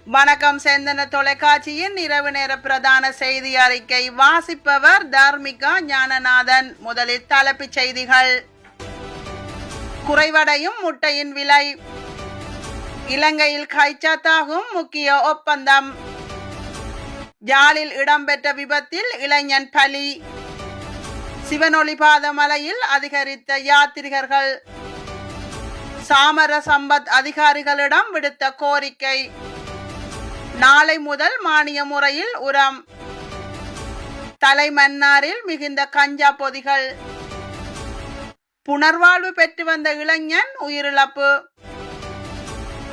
வணக்கம். செந்தன தொலைக்காட்சியின் இரவு நேர பிரதான செய்தி அறிக்கை வாசிப்பவர் தர்மிகா ஞானநாதன். முதலில் தலைப்புச் செய்திகள். குறைவடையும் முட்டையின் விலை. இலங்கையில் கைச்சாத்தாகும் முக்கிய ஒப்பந்தம். யாழில் இடம்பெற்ற விபத்தில் இளைஞன் பலி. சிவனொளிபாத மலையில் அதிகரித்த யாத்ரிகர்கள். சாமர சம்பத் அதிகாரிகளிடம் விடுத்த கோரிக்கை. நாளை முதல் மானிய முறையில் உரம். தலைமன்னாரில் மிகுந்த கஞ்சா பொதிகள். புனர்வாழ்வு பெற்று வந்த இளைஞன் உயிரிழப்பு.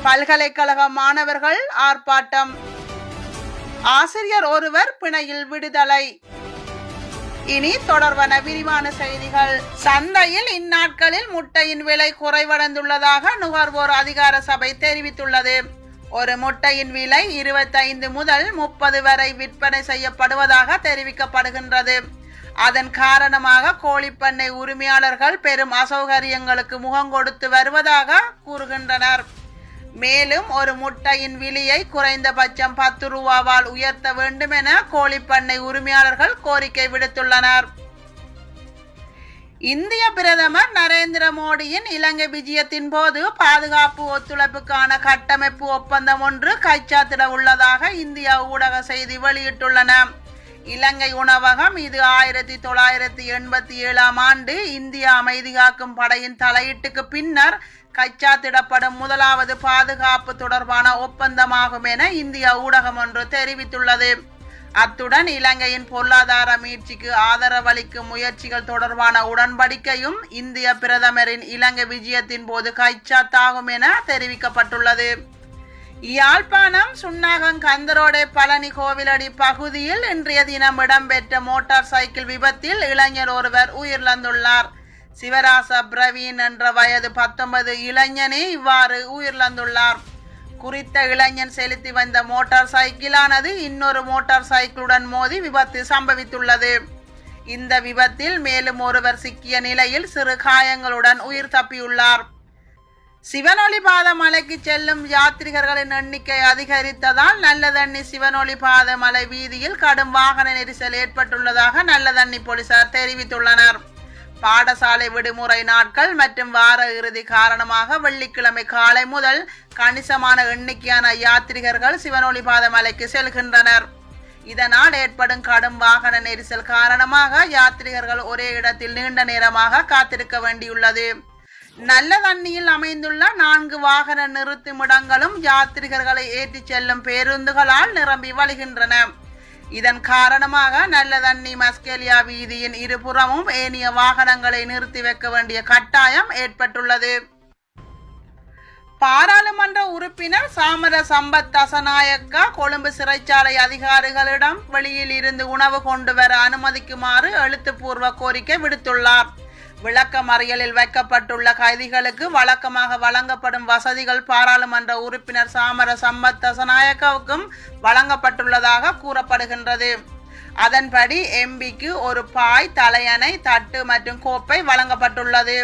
பல்கலைக்கழக மாணவர்கள் ஆர்ப்பாட்டம். ஆசிரியர் ஒருவர் பிணையில் விடுதலை. இனி தொடர்பான விரிவான செய்திகள். சந்தையில் இந்நாட்களில் முட்டையின் விலை குறைவடைந்துள்ளதாக நுகர்வோர் அதிகார சபை தெரிவித்துள்ளது. ஒரு முட்டையின் விலை 25 முதல் 30 வரை விற்பனை செய்யப்படுவதாக தெரிவிக்கப்படுகின்றது. அதன் காரணமாக கோழிப்பண்ணை உரிமையாளர்கள் பெரும் அசௌகரியங்களுக்கு முகம் கொடுத்து வருவதாக கூறுகின்றனர். மேலும் ஒரு முட்டையின் விலையை குறைந்தபட்சம் 10 ரூபாவால் உயர்த்த வேண்டும் என கோழிப்பண்ணை உரிமையாளர்கள் கோரிக்கை விடுத்துள்ளனர். இந்திய பிரதமர் நரேந்திர மோடியின் இலங்கை விஜயத்தின் போது பாதுகாப்பு ஒத்துழைப்புக்கான கட்டமைப்பு ஒப்பந்தம் ஒன்று கைச்சாத்திட உள்ளதாக இந்தியா ஊடக செய்தி வெளியிட்டுள்ளன. இலங்கை உணவகம் இது 1987 ஆண்டு இந்திய அமைதி காக்கும் படையின் தலையீட்டுக்கு பின்னர் கைச்சாத்திடப்படும் முதலாவது பாதுகாப்பு தொடர்பான ஒப்பந்தமாகும் என இந்திய ஊடகம் ஒன்று தெரிவித்துள்ளது. அத்துடன் இலங்கையின் பொருளாதார மீட்சிக்கு ஆதரவளிக்கும் முயற்சிகள் தொடர்பான உடன்படிக்கையும் இந்திய பிரதமரின் இலங்கை விஜயத்தின் போது கைச்சாத்தாகும் என தெரிவிக்கப்பட்டுள்ளது. யாழ்ப்பாணம் சுன்னாகம் கந்தரோடை பழனி கோவிலடி பகுதியில் இன்றைய தினம் இடம்பெற்ற மோட்டார் சைக்கிள் விபத்தில் இளைஞர் ஒருவர் உயிரிழந்துள்ளார். சிவராச பிரவீன் என்ற வயது 19 இளைஞனே இவ்வாறு உயிரிழந்துள்ளார். குறித்த இளைஞன் செலுத்தி வந்த மோட்டார் சைக்கிளானது இன்னொரு மோட்டார் சைக்கிளுடன் மோதி விபத்து சம்பவித்துள்ளது. இந்த விபத்தில் மேலும் ஒருவர் சிக்கிய நிலையில் சிறு காயங்களுடன் உயிர் தப்பியுள்ளார். சிவனொளிபாத மலைக்கு செல்லும் யாத்ரிகர்களின் எண்ணிக்கை அதிகரித்ததால் நல்லதண்ணி சிவனொளிபாத மலை வீதியில் கடும் வாகன நெரிசல் ஏற்பட்டுள்ளதாக நல்லதண்ணி போலீசார் தெரிவித்துள்ளனர். பாடசாலை விடுமுறை நாட்கள் மற்றும் வார இறுதி காரணமாக வெள்ளிக்கிழமை காலை முதல் கணிசமான எண்ணிக்கையான யாத்ரிகர்கள் சிவனொளிபாத மலைக்கு செல்கின்றனர். இதனால் ஏற்படும் கடும் வாகன நெரிசல் காரணமாக யாத்ரிகர்கள் ஒரே இடத்தில் நீண்ட நேரமாக காத்திருக்க வேண்டியுள்ளது. நல்லதண்ணியில் அமைந்துள்ள 4 வாகன நிறுத்துமிடங்களும் யாத்ரிகர்களை ஏற்றிச் செல்லும் பேருந்துகளால் நிரம்பி வழிகின்றன. இதன் காரணமாக நல்லதண்ணி மஸ்கெலியா வீதியின் இருபுறமும் ஏனைய வாகனங்களை நிறுத்தி வைக்க வேண்டிய கட்டாயம் ஏற்பட்டுள்ளது. பாராளுமன்ற உறுப்பினர் சாமர சம்பத் தசநாயக்கா கொழும்பு சிறைச்சாலை அதிகாரிகளிடம் வெளியில் இருந்து உணவு கொண்டு வர அனுமதிக்குமாறு எழுத்துப்பூர்வ கோரிக்கை விடுத்துள்ளார். விளக்கமறியலில் வைக்கப்பட்டுள்ள கைதிகளுக்கு வழக்கமாக வழங்கப்படும் வசதிகள் பாராளுமன்ற உறுப்பினர் சாமர சம்பத் தசநாயக்காவுக்கும் வழங்கப்பட்டுள்ளதாக கூறப்படுகின்றது. அதன்படி எம்பிக்கு ஒரு பாய், தலையணை, தட்டு மற்றும் கோப்பை வழங்கப்பட்டுள்ளது.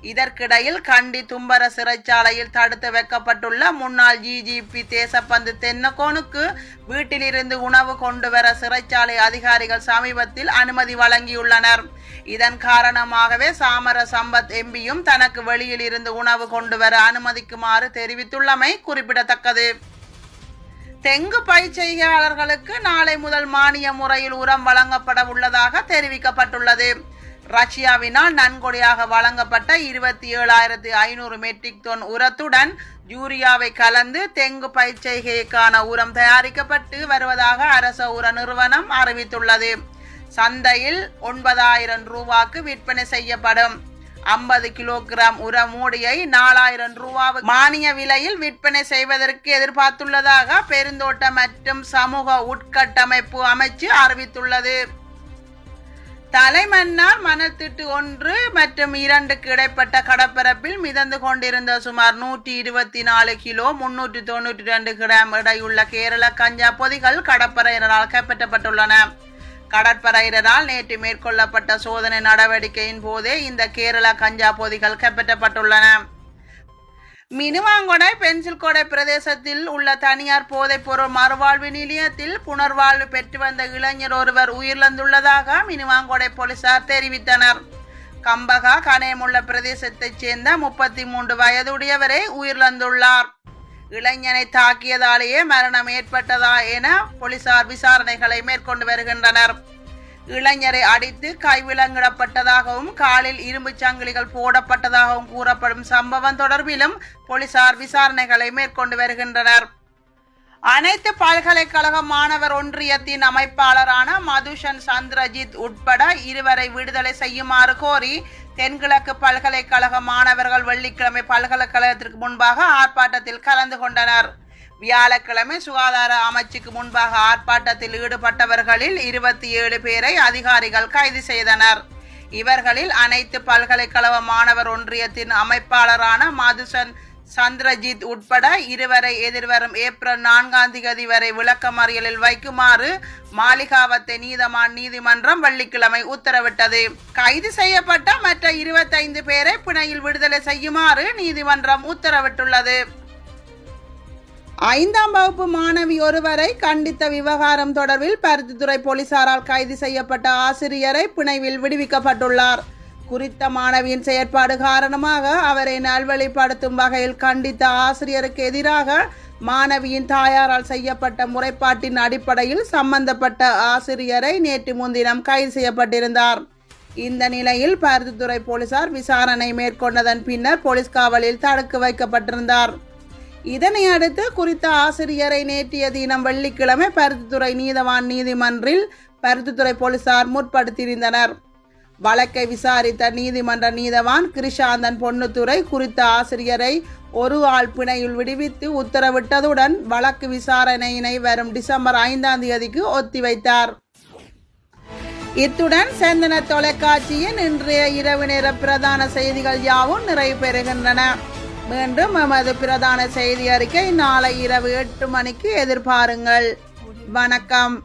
இதற்கிடையில் கண்டி தும்பர சிறைச்சாலையில் தடுத்து வைக்கப்பட்டுள்ள முன்னாள் ஜிஜிபி தேசப்பந்து தென்னகோனுக்கு வீட்டிலிருந்து உணவு கொண்டு வர சிறைச்சாலை அதிகாரிகள் சமீபத்தில் அனுமதி வழங்கியுள்ளனர். இதன் காரணமாகவே சாமர சம்பத் எம்பியும் தனக்கு வெளியில் இருந்து உணவு கொண்டு வர அனுமதிக்குமாறு தெரிவித்துள்ளமை குறிப்பிடத்தக்கது. தெங்கு பயிற்சியாளர்களுக்கு நாளை முதல் மானிய முறையில் உரம் வழங்கப்பட உள்ளதாக தெரிவிக்கப்பட்டுள்ளது. ரஷ்யாவினால் நன்கொடையாக வழங்கப்பட்ட 27,500 மெட்ரிக் டன் உரத்துடன் யூரியாவை கலந்து தெங்கு பயிர்ச்செய்கைக்கான உரம் தயாரிக்கப்பட்டு வருவதாக அரச உர நிறுவனம் அறிவித்துள்ளது. சந்தையில் 9,000 ரூபாய்க்கு விற்பனை செய்யப்படும் 50 கிலோகிராம் உர மூடியை 4,000 ரூபாய் மானிய விலையில் விற்பனை செய்வதற்கு எதிர்பார்த்துள்ளதாக பெருந்தோட்ட மற்றும் சமூக உட்கட்டமைப்பு அமைச்சு அறிவித்துள்ளது. தலைமன்னார் மணல் திட்டு 1 மற்றும் 2க்கு இடைப்பட்ட கடற்பரப்பில் மிதந்து கொண்டிருந்த சுமார் 124 கிலோ 392 கிராம் எடையுள்ள கேரள கஞ்சா பொதிகள் கடற்படையினரால் கைப்பற்றப்பட்டுள்ளன. கடற்படையினரால் நேற்று மேற்கொள்ளப்பட்ட சோதனை நடவடிக்கையின் போதே இந்த கேரள கஞ்சா பொதிகள் கைப்பற்றப்பட்டுள்ளன. மினுவாங்கொடை பென்சில்கொடை பிரதேசத்தில் உள்ள தனியார் போதைப்பொருள் மறுவாழ்வு நிலையத்தில் புனர்வாழ்வு பெற்று வந்த இளைஞர் ஒருவர் உயிரிழந்துள்ளதாக மினுவாங்கொடை போலீசார் தெரிவித்தனர். கம்பகா கனேமுள்ள பிரதேசத்தைச் சேர்ந்த 33 வயதுடையவரே உயிரிழந்துள்ளார். இளைஞனை தாக்கியதாலேயே மரணம் ஏற்பட்டதா என போலீசார் விசாரணைகளை மேற்கொண்டு வருகின்றனர். இளைஞரை அடித்து கைவிலங்கிடப்பட்டதாகவும் காலில் இரும்பு சங்கிலிகள் போடப்பட்டதாகவும் கூறப்படும் சம்பவம் தொடர்பிலும் போலீசார் விசாரணைகளை மேற்கொண்டு வருகின்றனர். அனைத்து பல்கலைக்கழக மாணவர் ஒன்றியத்தின் அமைப்பாளரான மதுஷன் சந்திரஜித் உட்பட 2 விடுதலை செய்யுமாறு கோரி தென்கிழக்கு பல்கலைக்கழக மாணவர்கள் வெள்ளிக்கிழமை பல்கலைக்கழகத்திற்கு முன்பாக ஆர்ப்பாட்டத்தில் கலந்து கொண்டனர். வியாழக்கிழமை சுகாதார அமைச்சுக்கு முன்பாக ஆர்ப்பாட்டத்தில் ஈடுபட்டவர்களில் 27 பேரை அதிகாரிகள் கைது செய்தனர். இவர்களில் அனைத்து பல்கலைக்கழக மாணவர் ஒன்றியத்தின் அமைப்பாளரான மதுசன் சந்திரஜித் உட்பட 2 எதிர்வரும் ஏப்ரல் 4 வரை விளக்கமறியலில் வைக்குமாறு மாளிகாவத்தை நீதிமன்றம் வெள்ளிக்கிழமை உத்தரவிட்டது. கைது செய்யப்பட்ட மற்ற 25 பேரை பிணையில் விடுதலை செய்யுமாறு நீதிமன்றம் உத்தரவிட்டுள்ளது. 5ஆம் வகுப்பு மாணவி ஒருவரை கண்டித்த விவகாரம் தொடர்பில் பருத்தித்துறை போலீசாரால் கைது செய்யப்பட்ட ஆசிரியரை பிணையில் விடுவிக்கப்பட்டுள்ளார். குறித்த மாணவியின் செயற்பாடு காரணமாக அவரை நல்வழிப்படுத்தும் வகையில் கண்டித்த ஆசிரியருக்கு எதிராக மாணவியின் தாயாரால் செய்யப்பட்ட முறைப்பாட்டின் அடிப்படையில் சம்பந்தப்பட்ட ஆசிரியரை நேற்று முன்தினம் கைது செய்யப்பட்டிருந்தார். இந்த நிலையில் பருத்தித்துறை போலீசார் விசாரணை மேற்கொண்டதன் பின்னர் போலீஸ் காவலில் தடுத்து வைக்கப்பட்டிருந்தார். இதனை அடுத்து குறித்த ஆசிரியரை நேற்றைய தினம் வெள்ளிக்கிழமை பருத்தித்துறை நீதிமன்றில் பருத்தித்துறை போலீசார் முற்படுத்தியிருந்தனர். வழக்கை விசாரித்த நீதிமன்ற நீதவான் கிருஷாந்தன் பொன்னுத்துறை குறித்த ஆசிரியரை 1 ஆள் பிணையில் விடுவித்து உத்தரவிட்டதுடன் வழக்கு விசாரணையினை வரும் டிசம்பர் 5 ஒத்திவைத்தார். இத்துடன் செந்தன தொலைக்காட்சியின் இன்றைய இரவு நேர பிரதான செய்திகள் யாவும் நிறைவு பெறுகின்றன. மீண்டும் எமது பிரதான செய்தி அறிக்கை நாளை இரவு 8 மணிக்கு எதிர்பாருங்கள். வணக்கம்.